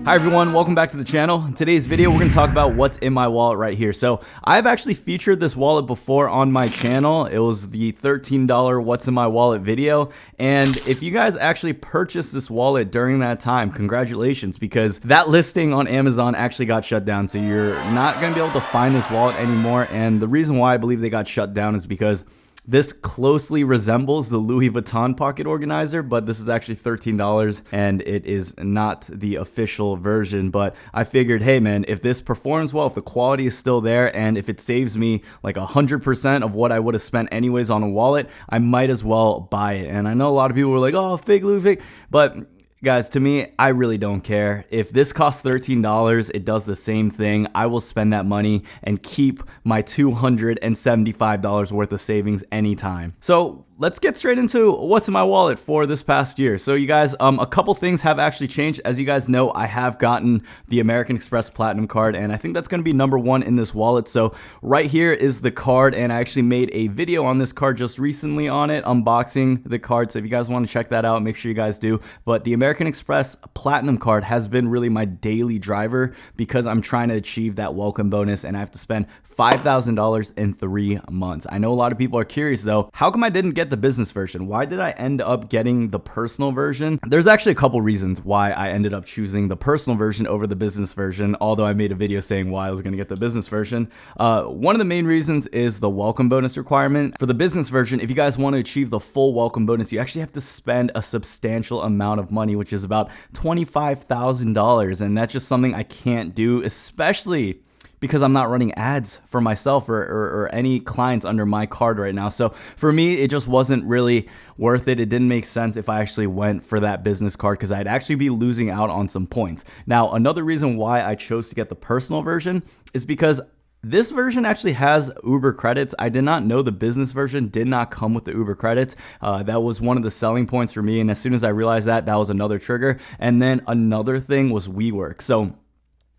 Hi everyone, welcome back to the channel. In today's video, we're going to talk about what's in my wallet right here. So I've actually featured this wallet before on my channel. It was the $13 what's in my wallet video. And if you guys actually purchased this wallet during that time, congratulations, because that listing on Amazon actually got shut down. So you're not going to be able to find this wallet anymore. And the reason why I believe they got shut down is because this closely resembles the Louis Vuitton pocket organizer, but this is actually $13 and it is not the official version. But I figured, hey man, if this performs well, if the quality is still there, and if it saves me like 100% of what I would have spent anyways on a wallet, I might as well buy it. And I know a lot of people were like, oh, fake Louis, fake, but guys, to me, I really don't care. If this costs $13, it does the same thing. I will spend that money and keep my $275 worth of savings anytime. So let's get straight into what's in my wallet for this past year. So you guys, a couple things have actually changed. As you guys know, I have gotten the American Express Platinum card, and I think that's going to be number one in this wallet. So right here is the card, and I actually made a video on this card just recently on it, unboxing the card. So if you guys want to check that out, make sure you guys do. But the American Express Platinum card has been really my daily driver because I'm trying to achieve that welcome bonus, and I have to spend $5,000 in 3 months. I know a lot of people are curious though, how come I didn't get the business version? Why did I end up getting the personal version? There's actually a couple reasons why I ended up choosing the personal version over the business version, although I made a video saying why I was gonna get the business version. One of the main reasons is the welcome bonus requirement. For the business version, if you guys want to achieve the full welcome bonus, you actually have to spend a substantial amount of money, which is about $25,000. And that's just something I can't do, especially because I'm not running ads for myself or any clients under my card right now. So for me, it just wasn't really worth it. It didn't make sense if I actually went for that business card because I'd actually be losing out on some points. Now, another reason why I chose to get the personal version is because this version actually has Uber credits. I did not know the business version did not come with the Uber credits. That was one of the selling points for me. And as soon as I realized that, that was another trigger. And then another thing was WeWork. So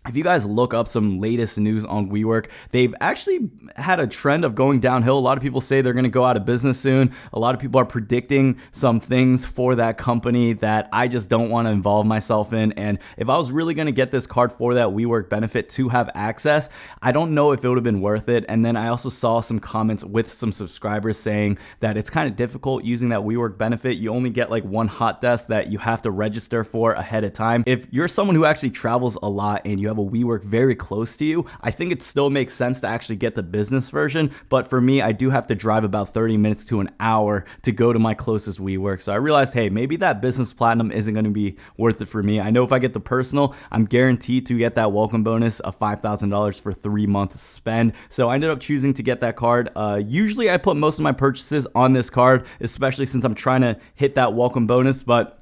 if you guys look up some latest news on WeWork, they've actually had a trend of going downhill. A lot of people say they're going to go out of business soon. A lot of people are predicting some things for that company that I just don't want to involve myself in. And if I was really going to get this card for that WeWork benefit to have access, I don't know if it would have been worth it. And then I also saw some comments with some subscribers saying that it's kind of difficult using that WeWork benefit. You only get like one hot desk that you have to register for ahead of time. If you're someone who actually travels a lot and you have a WeWork very close to you, I think it still makes sense to actually get the business version. But for me, I do have to drive about 30 minutes to an hour to go to my closest WeWork. So I realized, hey, maybe that business platinum isn't going to be worth it for me. I know if I get the personal, I'm guaranteed to get that welcome bonus of $5,000 for 3 months spend. So I ended up choosing to get that card. Usually I put most of my purchases on this card, especially since I'm trying to hit that welcome bonus. But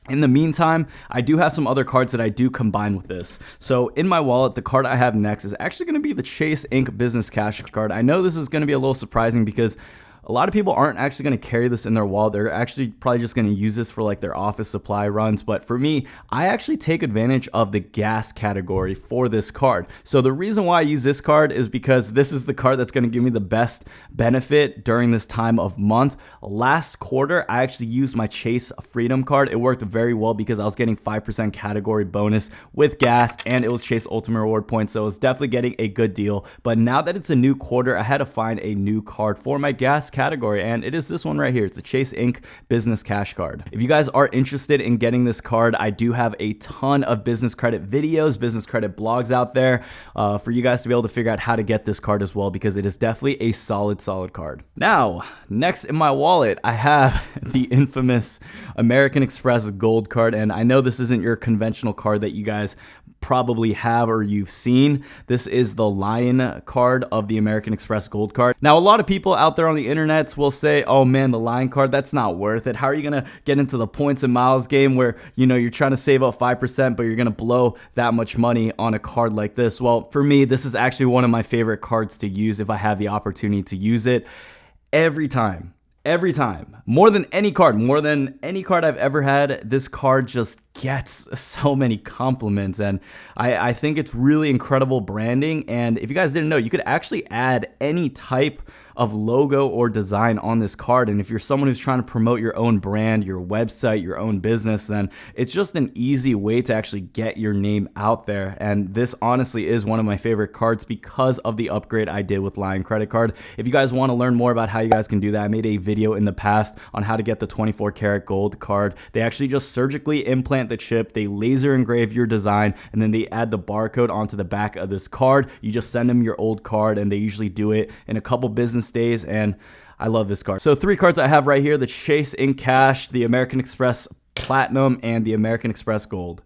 in the meantime, I do have some other cards that I do combine with this. So in my wallet, the card I have next is actually going to be the Chase Inc. Business Cash card. I know this is going to be a little surprising because a lot of people aren't actually going to carry this in their wallet. They're actually probably just going to use this for like their office supply runs. But for me, I actually take advantage of the gas category for this card. So the reason why I use this card is because this is the card that's going to give me the best benefit during this time of month. Last quarter, I actually used my Chase Freedom card. It worked very well because I was getting 5% category bonus with gas, and it was Chase Ultimate Reward points. So I was definitely getting a good deal. But now that it's a new quarter, I had to find a new card for my gas category, and it is this one right here. It's a Chase Inc. Business Cash card. If you guys are interested in getting this card, I do have a ton of business credit videos, business credit blogs out there for you guys to be able to figure out how to get this card as well, because it is definitely a solid card. Now, next in my wallet, I have the infamous American Express Gold card, and I know this isn't your conventional card that you guys probably have or you've seen. This is the Lion card of the American Express Gold card. Now, a lot of people out there on the internet will say, oh man, the Lion card, that's not worth it. How are you going to get into the points and miles game where, you know, you're trying to save up 5%, but you're going to blow that much money on a card like this? Well, for me, this is actually one of my favorite cards to use if I have the opportunity to use it. Every time, more than any card I've ever had, this card just gets so many compliments, and I think it's really incredible branding. And if you guys didn't know, you could actually add any type of logo or design on this card. And if you're someone who's trying to promote your own brand, your website, your own business, then it's just an easy way to actually get your name out there. And this honestly is one of my favorite cards because of the upgrade I did with Lion Credit Card. If you guys want to learn more about how you guys can do that, I made a video in the past on how to get the 24 karat gold card. They actually just surgically implant the chip, they laser engrave your design, and then they add the barcode onto the back of this card. You just send them your old card, and they usually do it in a couple business days, and I love this card. So 3 cards I have right here: the Chase in Cash, the American Express Platinum, and the American Express Gold.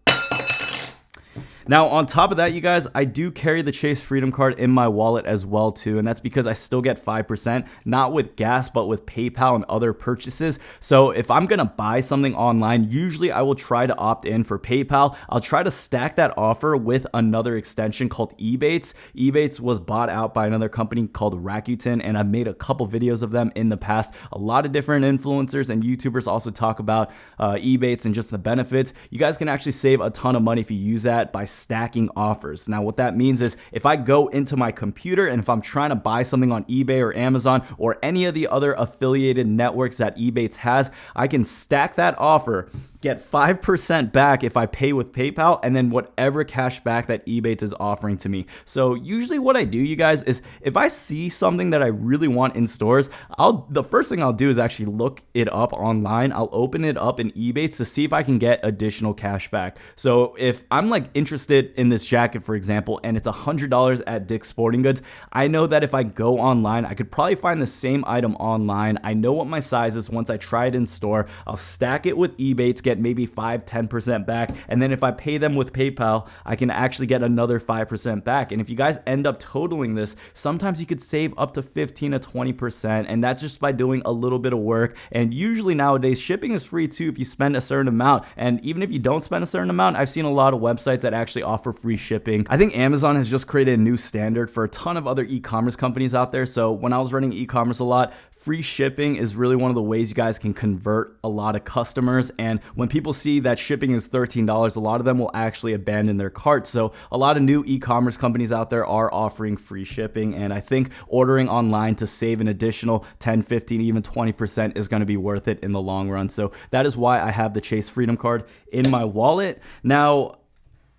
Now, on top of that, you guys, I do carry the Chase Freedom card in my wallet as well too, and that's because I still get 5%, not with gas, but with PayPal and other purchases. So if I'm gonna buy something online, usually I will try to opt in for PayPal. I'll try to stack that offer with another extension called Ebates. Ebates was bought out by another company called Rakuten, and I've made a couple videos of them in the past. A lot of different influencers and YouTubers also talk about Ebates and just the benefits. You guys can actually save a ton of money if you use that by stacking offers. Now, what that means is if I go into my computer and if I'm trying to buy something on eBay or Amazon or any of the other affiliated networks that Ebates has, I can stack that offer, get 5% back if I pay with PayPal, and then whatever cash back that Ebates is offering to me. So usually what I do, you guys, is if I see something that I really want in stores, the first thing I'll do is actually look it up online. I'll open it up in Ebates to see if I can get additional cash back. So if I'm like interested in this jacket, for example, and it's $100 at Dick's Sporting Goods, I know that if I go online, I could probably find the same item online. I know what my size is once I try it in store. I'll stack it with Ebates, get maybe 5-10% back, and then if I pay them with PayPal, I can actually get another 5% back. And if you guys end up totaling this, sometimes you could save up to 15 to 20%, and that's just by doing a little bit of work. And usually nowadays, shipping is free too if you spend a certain amount. And even if you don't spend a certain amount, I've seen a lot of websites that actually offer free shipping. I think Amazon has just created a new standard for a ton of other e-commerce companies out there. So when I was running e-commerce a lot, free shipping is really one of the ways you guys can convert a lot of customers. And when people see that shipping is $13, a lot of them will actually abandon their cart. So a lot of new e-commerce companies out there are offering free shipping. And I think ordering online to save an additional 10, 15, even 20% is going to be worth it in the long run. So that is why I have the Chase Freedom card in my wallet. Now,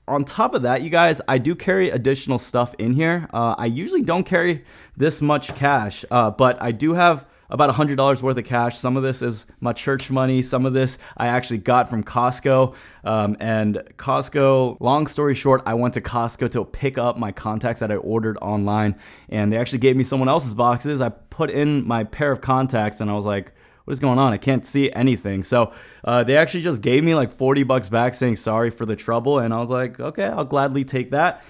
on top of that, you guys, I do carry additional stuff in here. I usually don't carry this much cash, but I do have about $100 worth of cash. Some of this is my church money. Some of this I actually got from Costco. And Costco, long story short, I went to Costco to pick up my contacts that I ordered online, and they actually gave me someone else's boxes. I put in my pair of contacts, and I was like, what is going on? I can't see anything. So they actually just gave me like $40 back saying sorry for the trouble. And I was like, okay, I'll gladly take that.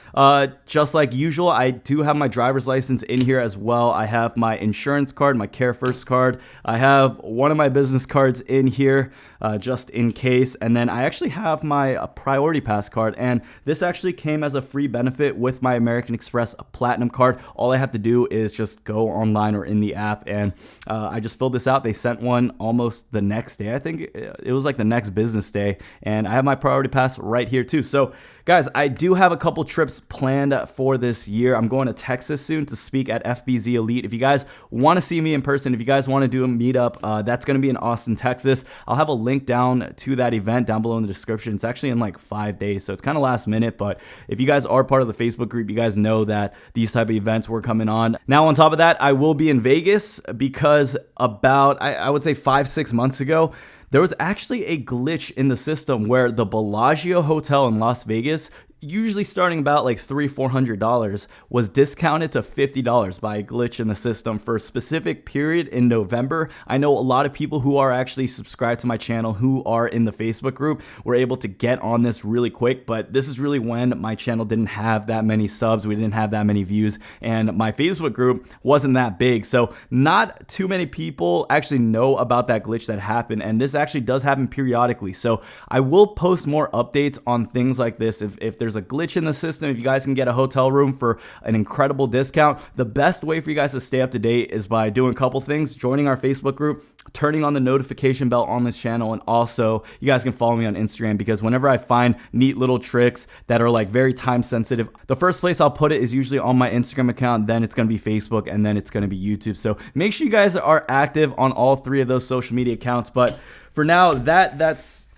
Just like usual, I do have my driver's license in here as well. I have my insurance card, my Care First card. I have one of my business cards in here just in case. And then I actually have my Priority Pass card. And this actually came as a free benefit with my American Express Platinum card. All I have to do is just go online or in the app, and I just filled this out. They sent one almost the next day. I think it was like the next business day, and I have my Priority Pass right here too. So guys, I do have a couple trips planned for this year. I'm going to Texas soon to speak at FBZ Elite. If you guys want to see me in person, if you guys want to do a meetup, that's going to be in Austin, Texas. I'll have a link down to that event down below in the description. It's actually in like 5 days, so it's kind of last minute, but if you guys are part of the Facebook group, you guys know that these type of events were coming on. Now, on top of that, I will be in Vegas because about, I would say 5-6 months ago, there was actually a glitch in the system where the Bellagio Hotel in Las Vegas, usually starting about like $300-400, was discounted to $50 by a glitch in the system for a specific period in November. I know a lot of people who are actually subscribed to my channel who are in the Facebook group were able to get on this really quick, but this is really when my channel didn't have that many subs, we didn't have that many views, and my Facebook group wasn't that big. So not too many people actually know about that glitch that happened, and this actually does happen periodically. So I will post more updates on things like this if there's there's a glitch in the system, if you guys can get a hotel room for an incredible discount, the best way for you guys to stay up to date is by doing a couple things: joining our Facebook group, turning on the notification bell on this channel, and also you guys can follow me on Instagram, because whenever I find neat little tricks that are like very time sensitive, the first place I'll put it is usually on my Instagram account, then it's going to be Facebook, and then it's going to be YouTube. So make sure you guys are active on all three of those social media accounts. But for now, that's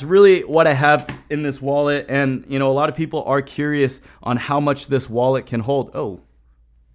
really what I have in this wallet. And you know, a lot of people are curious on how much this wallet can hold. Oh,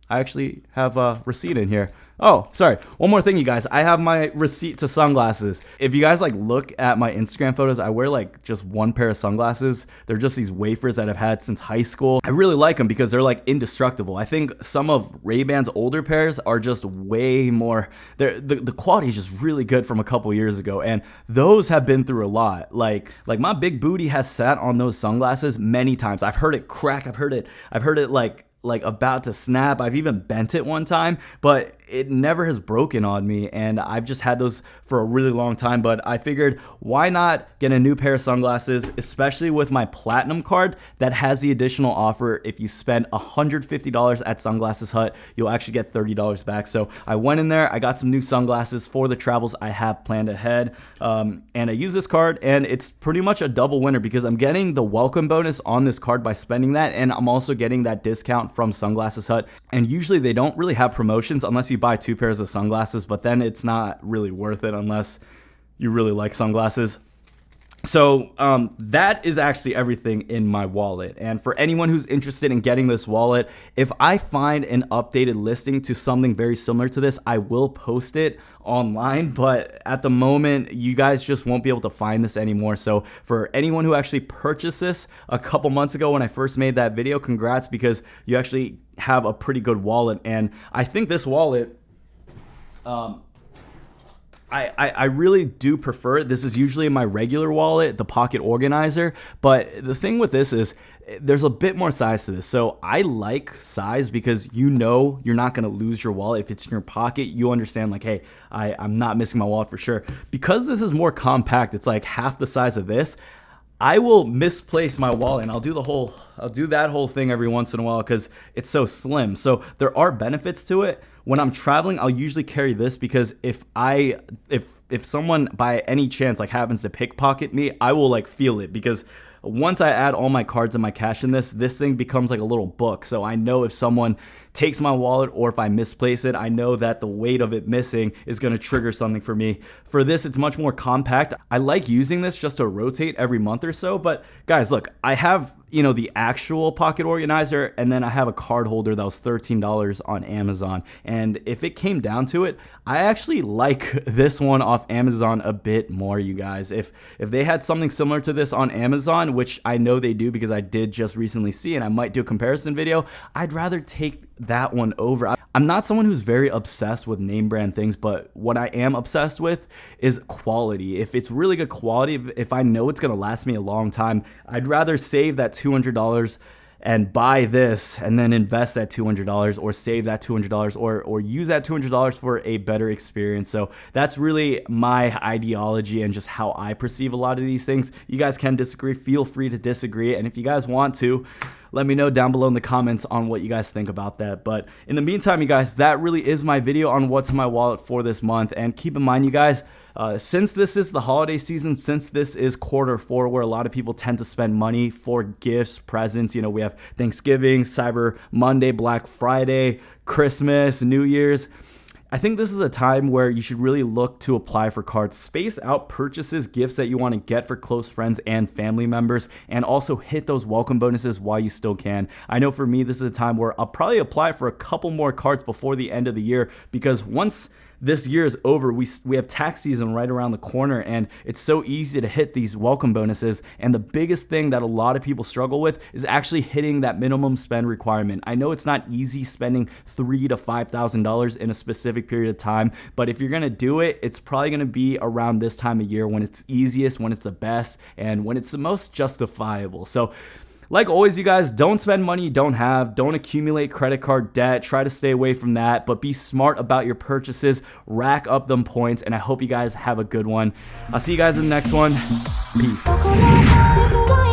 I actually have a receipt in here. Oh, sorry. One more thing, you guys. I have my receipt to sunglasses. If you guys like look at my Instagram photos, I wear like just one pair of sunglasses. They're just these wafers that I've had since high school. I really like them because they're like indestructible. I think some of Ray-Ban's older pairs are just way more, the quality is just really good from a couple years ago. And those have been through a lot. Like my big booty has sat on those sunglasses many times. I've heard it crack. I've heard it like about to snap. I've even bent it one time, but it never has broken on me, and I've just had those for a really long time. But I figured, why not get a new pair of sunglasses, especially with my platinum card that has the additional offer. If you spend $150 at Sunglasses Hut, you'll actually get $30 back. So I went in there, I got some new sunglasses for the travels I have planned ahead, and I use this card, and it's pretty much a double winner because I'm getting the welcome bonus on this card by spending that, and I'm also getting that discount from Sunglasses Hut. And usually they don't really have promotions unless you buy 2 pairs of sunglasses, but then it's not really worth it unless you really like sunglasses. So that is actually everything in my wallet. And for anyone who's interested in getting this wallet, if I find an updated listing to something very similar to this, I will post it online. But at the moment, you guys just won't be able to find this anymore. So for anyone who actually purchased this a couple months ago when I first made that video, congrats, because you actually have a pretty good wallet. And I think this wallet, I really do prefer it. This is usually in my regular wallet, the pocket organizer. But the thing with this is there's a bit more size to this. So I like size because you know you're not going to lose your wallet. If it's in your pocket, you understand like, hey, I'm not missing my wallet for sure. Because this is more compact, it's like half the size of this, I will misplace my wallet, and I'll do that whole thing every once in a while because it's so slim. So there are benefits to it. When I'm traveling, I'll usually carry this because if someone by any chance like happens to pickpocket me, I will like feel it, because once I add all my cards and my cash in this thing becomes like a little book. So I know if someone takes my wallet or if I misplace it, I know that the weight of it missing is going to trigger something for me. For this, it's much more compact. I like using this just to rotate every month or so. But guys, look, I have, you know, the actual pocket organizer, and then I have a card holder that was $13 on Amazon. And if it came down to it, I actually like this one off Amazon a bit more, you guys. If they had something similar to this on Amazon, which I know they do because I did just recently see, and I might do a comparison video, I'd rather take that one over. I'm not someone who's very obsessed with name brand things, but what I am obsessed with is quality. If it's really good quality, if I know it's going to last me a long time, I'd rather save that $200 and buy this and then invest that $200, or save that $200, or use that $200 for a better experience. So that's really my ideology and just how I perceive a lot of these things. You guys can disagree, feel free to disagree, and if you guys want to, let me know down below in the comments on what you guys think about that. But in the meantime, you guys, that really is my video on what's in my wallet for this month. And keep in mind, you guys, since this is the holiday season, since this is Q4 where a lot of people tend to spend money for gifts, presents, you know, we have Thanksgiving, Cyber Monday, Black Friday, Christmas, New Year's. I think this is a time where you should really look to apply for cards. Space out purchases, gifts that you want to get for close friends and family members, and also hit those welcome bonuses while you still can. I know for me, this is a time where I'll probably apply for a couple more cards before the end of the year, because once this year is over, we have tax season right around the corner, and it's so easy to hit these welcome bonuses. And the biggest thing that a lot of people struggle with is actually hitting that minimum spend requirement. I know it's not easy spending $3,000 to $5,000 in a specific period of time, but if you're gonna do it, it's probably gonna be around this time of year when it's easiest, when it's the best, and when it's the most justifiable. So like always, you guys, don't spend money you don't have. Don't accumulate credit card debt. Try to stay away from that, but be smart about your purchases. Rack up them points, and I hope you guys have a good one. I'll see you guys in the next one. Peace.